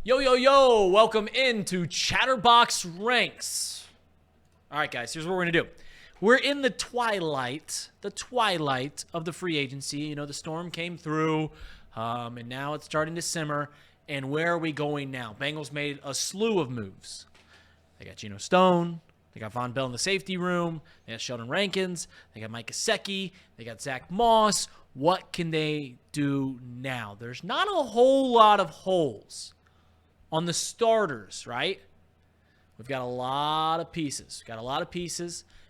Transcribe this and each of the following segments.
Yo, yo, yo, welcome into Chatterbox Ranks. All right, guys, here's what we're going to do. We're in the twilight of the free agency. You know, the storm came through, and now it's starting to simmer. And where are we going now? Bengals made a slew of moves. They got Geno Stone. They got Von Bell in the safety room. They got Sheldon Rankins. They got Mike Gesicki. They got Zach Moss. What can they do now? There's not a whole lot of holes on the starters, right? We've got a lot of pieces.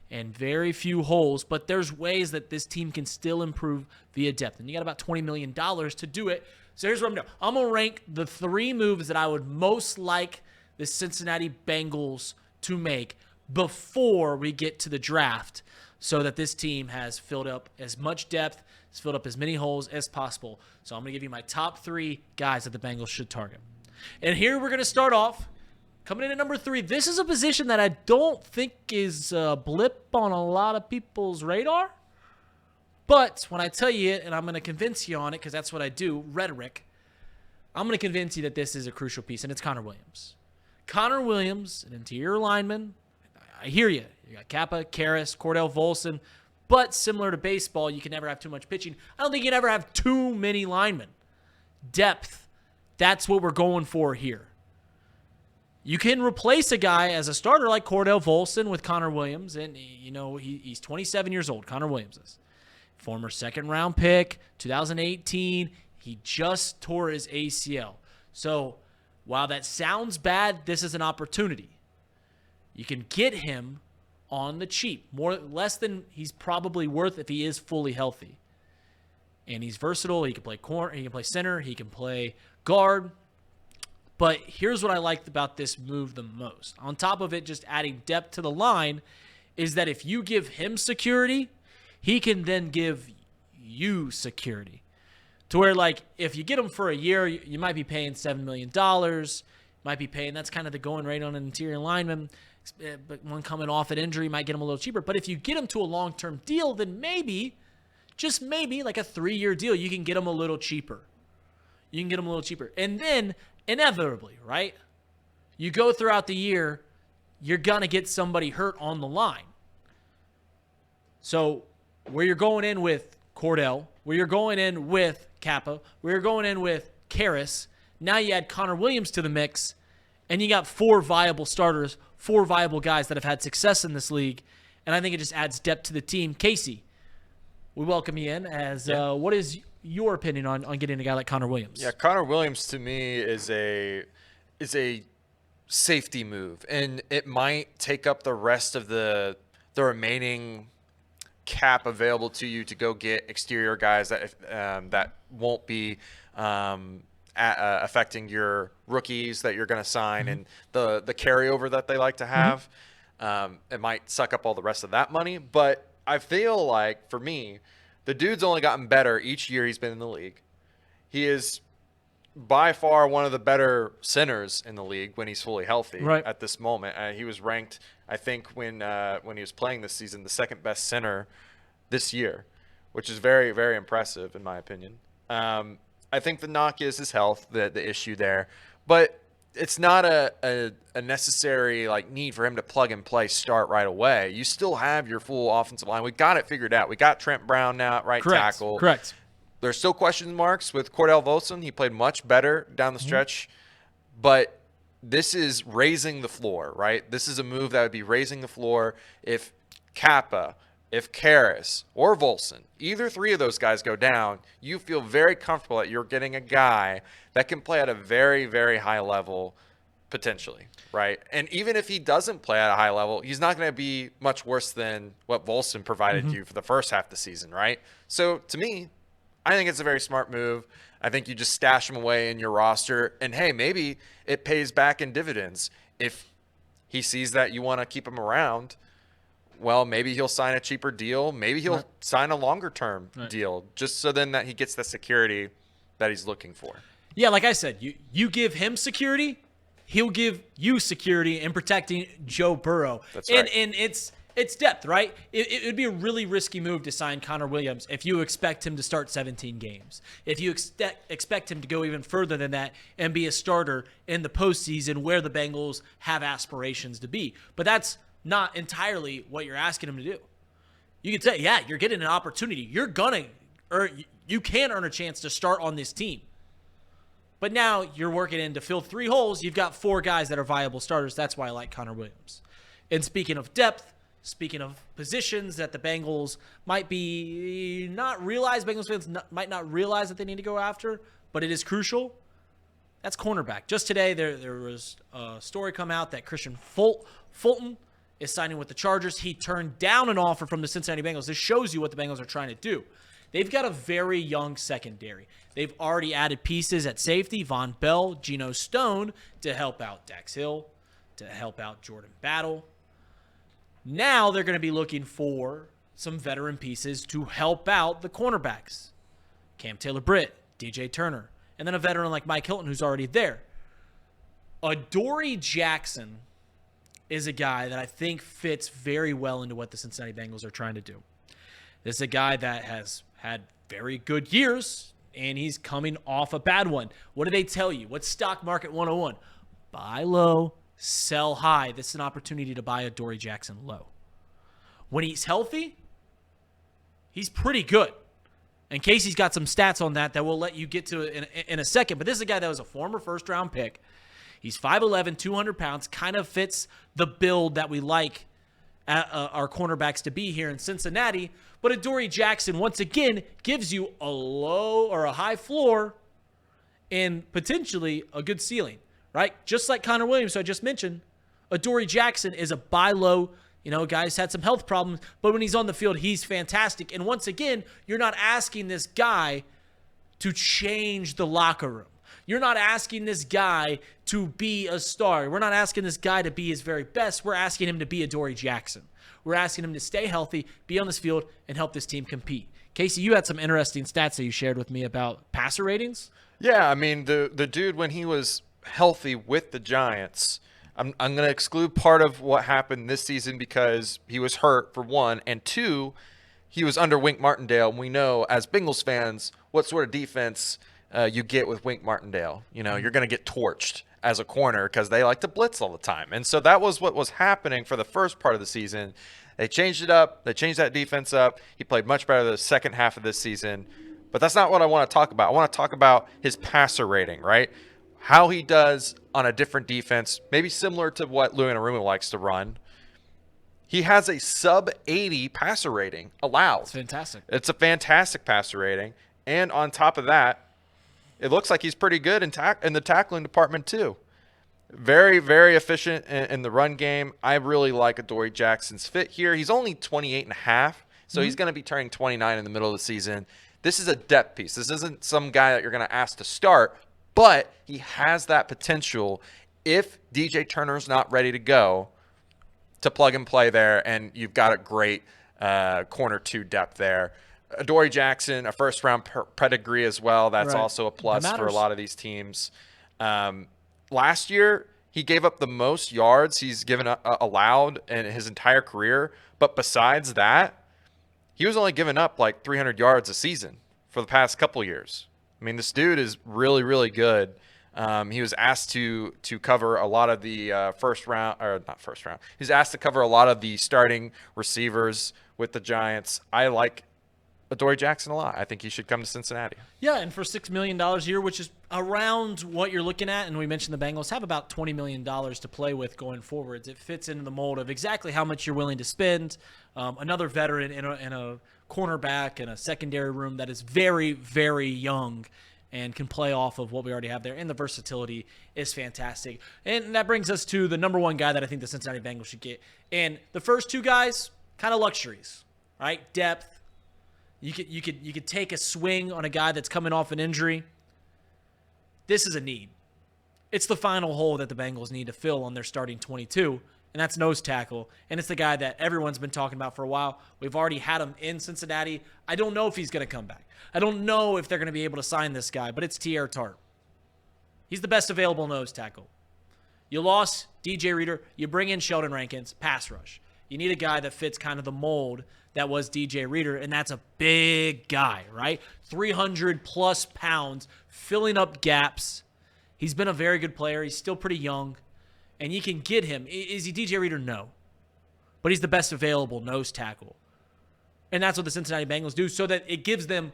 And very few holes, but there's ways that this team can still improve via depth. And you got about $20 million to do it. So here's what I'm doing. I'm going to rank the 3 moves that I would most like the Cincinnati Bengals to make before we get to the draft so that this team has filled up as much depth, has filled up as many holes as possible. So I'm going to give you my top 3 guys that the Bengals should target. And here we're going to start off. Coming in at number 3, this is a position that I don't think is a blip on a lot of people's radar. But when I tell you it, and I'm going to convince you on it, because that's what I do, rhetoric, I'm going to convince you that this is a crucial piece, and it's Connor Williams. Connor Williams, an interior lineman. I hear you. You got Kappa, Karras, Cordell Volson. But similar to baseball, you can never have too much pitching. I don't think you can ever have too many linemen. Depth, that's what we're going for here. You can replace a guy as a starter like Cordell Volson with Connor Williams, and you know he's 27 years old. Connor Williams is former second-round pick, 2018. He just tore his ACL. So while that sounds bad, this is an opportunity. You can get him on the cheap, less than he's probably worth if he is fully healthy. And he's versatile. He can play corner. He can play center. He can play guard. But here's what I liked about this move the most. On top of it, just adding depth to the line, is that if you give him security, he can then give you security. To where, like, if you get him for a year, you might be paying $7 million. Might be paying, that's kind of the going rate on an interior lineman. But one coming off an injury might get him a little cheaper. But if you get him to a long-term deal, then maybe, just maybe, like a 3-year deal, you can get him a little cheaper. And then, inevitably, right? You go throughout the year, you're going to get somebody hurt on the line. So where you're going in with Cordell, where you're going in with Kappa, where you're going in with Karras, now you add Connor Williams to the mix, and you got 4 viable starters, 4 viable guys that have had success in this league, and I think it just adds depth to the team. Casey, we welcome you in as what is your opinion on getting a guy like Connor Williams? Yeah, Connor Williams to me is a safety move, and it might take up the rest of the remaining cap available to you to go get exterior guys that won't be affecting your rookies that you're going to sign, and the carryover that they like to have. It might suck up all the rest of that money, but I feel like for me, the dude's only gotten better each year he's been in the league. He is by far one of the better centers in the league when he's fully healthy at this moment. He was ranked, I think, when he was playing this season, the 2nd best center this year, which is very, very impressive in my opinion. I think the knock is his health, the issue there. But it's not a necessary need for him to plug and play start right away. You still have your full offensive line. We got it figured out. We got Trent Brown now at right tackle. Correct. There's still question marks with Cordell Volson. He played much better down the stretch. But this is raising the floor, right? This is a move that would be raising the floor if Kappa, if Karras, or Volson, either 3 of those guys go down, you feel very comfortable that you're getting a guy that can play at a very, very high level potentially, right? And even if he doesn't play at a high level, he's not going to be much worse than what Volson provided you for the first half of the season, right? So to me, I think it's a very smart move. I think you just stash him away in your roster, and hey, maybe it pays back in dividends. If he sees that you want to keep him around, well, maybe he'll sign a cheaper deal. Maybe he'll sign a longer-term deal, just so then that he gets the security that he's looking for. Yeah, like I said, you give him security, he'll give you security in protecting Joe Burrow. That's right. And it's It's depth, right? It would be a really risky move to sign Connor Williams if you expect him to start 17 games. If you expect him to go even further than that and be a starter in the postseason where the Bengals have aspirations to be. But that's not entirely what you're asking him to do. You could say, yeah, you're getting an opportunity. You can earn a chance to start on this team. But now you're working in to fill 3 holes. You've got 4 guys that are viable starters. That's why I like Connor Williams. And speaking of depth, speaking of positions that the Bengals might be not realize, Bengals fans might not realize that they need to go after, but it is crucial. That's cornerback. Just today, there was a story come out that Kristian Fulton is signing with the Chargers. He turned down an offer from the Cincinnati Bengals. This shows you what the Bengals are trying to do. They've got a very young secondary. They've already added pieces at safety, Von Bell, Geno Stone, to help out Dax Hill, to help out Jordan Battle. Now they're going to be looking for some veteran pieces to help out the cornerbacks. Cam Taylor-Britt, DJ Turner, and then a veteran like Mike Hilton who's already there. Adoree Jackson is a guy that I think fits very well into what the Cincinnati Bengals are trying to do. This is a guy that has had very good years, and he's coming off a bad one. What do they tell you? What's Stock Market 101? Buy low, sell high. This is an opportunity to buy Adoree Jackson low. When he's healthy, he's pretty good. And Casey's got some stats on that we'll let you get to in a second. But this is a guy that was a former first-round pick. He's 5'11", 200 pounds, kind of fits the build that we like our cornerbacks to be here in Cincinnati. But Adoree Jackson, once again, gives you a low or a high floor and potentially a good ceiling, right? Just like Connor Williams, who I just mentioned, Adoree Jackson is a buy low. You know, guy's had some health problems, but when he's on the field, he's fantastic. And once again, you're not asking this guy to change the locker room. You're not asking this guy to be a star. We're not asking this guy to be his very best. We're asking him to be Adoree Jackson. We're asking him to stay healthy, be on this field, and help this team compete. Casey, you had some interesting stats that you shared with me about passer ratings. Yeah, I mean, the dude, when he was healthy with the Giants, I'm going to exclude part of what happened this season because he was hurt, for one, and two, he was under Wink Martindale. And we know, as Bengals fans, what sort of defense you get with Wink Martindale. You know, you're going to get torched as a corner because they like to blitz all the time. And so that was what was happening for the first part of the season. They changed it up. They changed that defense up. He played much better the second half of this season. But that's not what I want to talk about. I want to talk about his passer rating, right? How he does on a different defense, maybe similar to what Louis Anarumo likes to run. He has a sub-80 passer rating allowed. It's fantastic. It's a fantastic passer rating. And on top of that, it looks like he's pretty good in the tackling department too. Very, very efficient in the run game. I really like Adoree Jackson's fit here. He's only 28.5, so he's going to be turning 29 in the middle of the season. This is a depth piece. This isn't some guy that you're going to ask to start, but he has that potential if DJ Turner's not ready to go to plug and play there, and you've got a great corner 2 depth there. Adoree Jackson, a first-round pedigree as well. That's right. Also a plus for a lot of these teams. Last year, he gave up the most yards he's given allowed in his entire career. But besides that, he was only giving up like 300 yards a season for the past couple years. I mean, this dude is really, really good. He was asked to cover a lot of the first round, or not first round. He's asked to cover a lot of the starting receivers with the Giants. I like Adoree Jackson a lot. I think he should come to Cincinnati. Yeah, and for $6 million a year, which is around what you're looking at, and we mentioned the Bengals have about $20 million to play with going forwards. It fits into the mold of exactly how much you're willing to spend. Another veteran in a cornerback and a secondary room that is very, very young and can play off of what we already have there. And the versatility is fantastic. And that brings us to the number one guy that I think the Cincinnati Bengals should get. And the first two guys, kind of luxuries, right? Depth. You could take a swing on a guy that's coming off an injury. This is a need. It's the final hole that the Bengals need to fill on their starting 22, and that's nose tackle. And it's the guy that everyone's been talking about for a while. We've already had him in Cincinnati. I don't know if he's going to come back. I don't know if they're going to be able to sign this guy, but it's Teair Tart. He's the best available nose tackle. You lost DJ Reader. You bring in Sheldon Rankins, pass rush. You need a guy that fits kind of the mold that was DJ Reader, and that's a big guy, right? 300-plus pounds, filling up gaps. He's been a very good player. He's still pretty young, and you can get him. Is he DJ Reader? No. But he's the best available nose tackle. And that's what the Cincinnati Bengals do, so that it gives them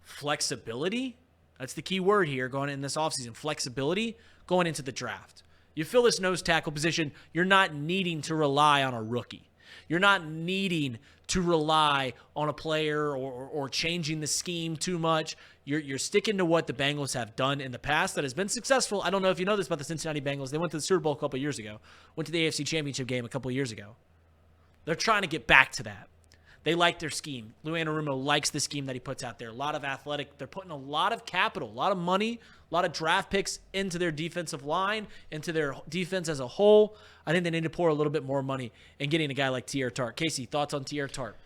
flexibility. That's the key word here going in this offseason, flexibility going into the draft. You fill this nose tackle position, you're not needing to rely on a rookie. You're not needing to rely on a player or changing the scheme too much. You're sticking to what the Bengals have done in the past that has been successful. I don't know if you know this about the Cincinnati Bengals. They went to the Super Bowl a couple years ago, went to the AFC Championship game a couple years ago. They're trying to get back to that. They like their scheme. Lou Anarumo likes the scheme that he puts out there. A lot of athletic. They're putting a lot of capital, a lot of money, a lot of draft picks into their defensive line, into their defense as a whole. I think they need to pour a little bit more money in getting a guy like Teair Tart. Casey, thoughts on Teair Tart?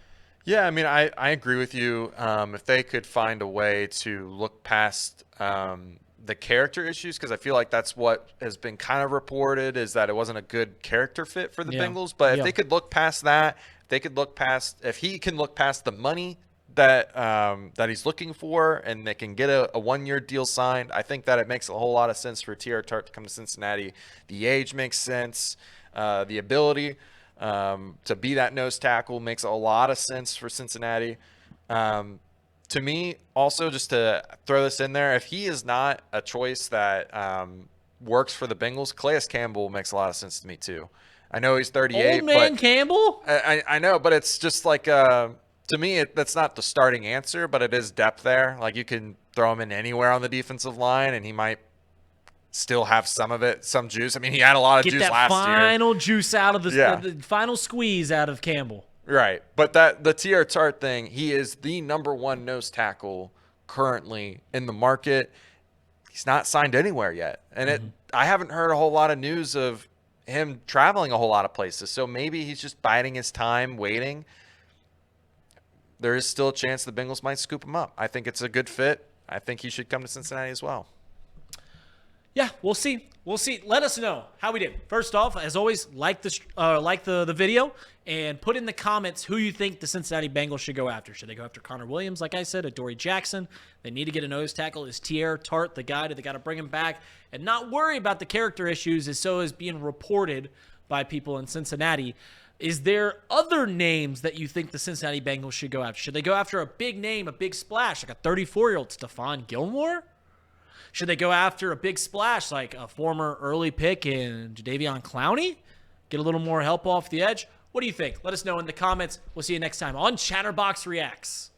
Yeah, I mean, I agree with you. If they could find a way to look past the character issues, because I feel like that's what has been kind of reported, is that it wasn't a good character fit for the Bengals. But if they could look past that, if he can look past the money that he's looking for, and they can get a one-year deal signed, I think that it makes a whole lot of sense for Teair Tart to come to Cincinnati. The age makes sense. The ability to be that nose tackle makes a lot of sense for Cincinnati. To me, also, just to throw this in there, if he is not a choice that works for the Bengals, Calais Campbell makes a lot of sense to me too. I know he's 38. Old man but Campbell? I know, but it's just like, to me, that's not the starting answer, but it is depth there. Like, you can throw him in anywhere on the defensive line, and he might still have some of it, some juice. I mean, he had a lot of juice last year. Get that final juice out of the final squeeze out of Campbell. Right. But the Teair Tart thing, he is the #1 nose tackle currently in the market. He's not signed anywhere yet. And I haven't heard a whole lot of news of him traveling a whole lot of places. So maybe he's just biding his time, waiting. There is still a chance the Bengals might scoop him up. I think it's a good fit. I think he should come to Cincinnati as well. Yeah, we'll see. We'll see. Let us know how we did. First off, as always, like the video and put in the comments who you think the Cincinnati Bengals should go after. Should they go after Connor Williams, like I said, Adoree Jackson? They need to get a nose tackle. Is Teair Tart the guy? Do they got to bring him back and not worry about the character issues as so is being reported by people in Cincinnati? Is there other names that you think the Cincinnati Bengals should go after? Should they go after a big name, a big splash, like a 34-year-old Stephon Gilmore? Should they go after a big splash like a former early pick in Jadeveon Clowney? Get a little more help off the edge? What do you think? Let us know in the comments. We'll see you next time on Chatterbox Reacts.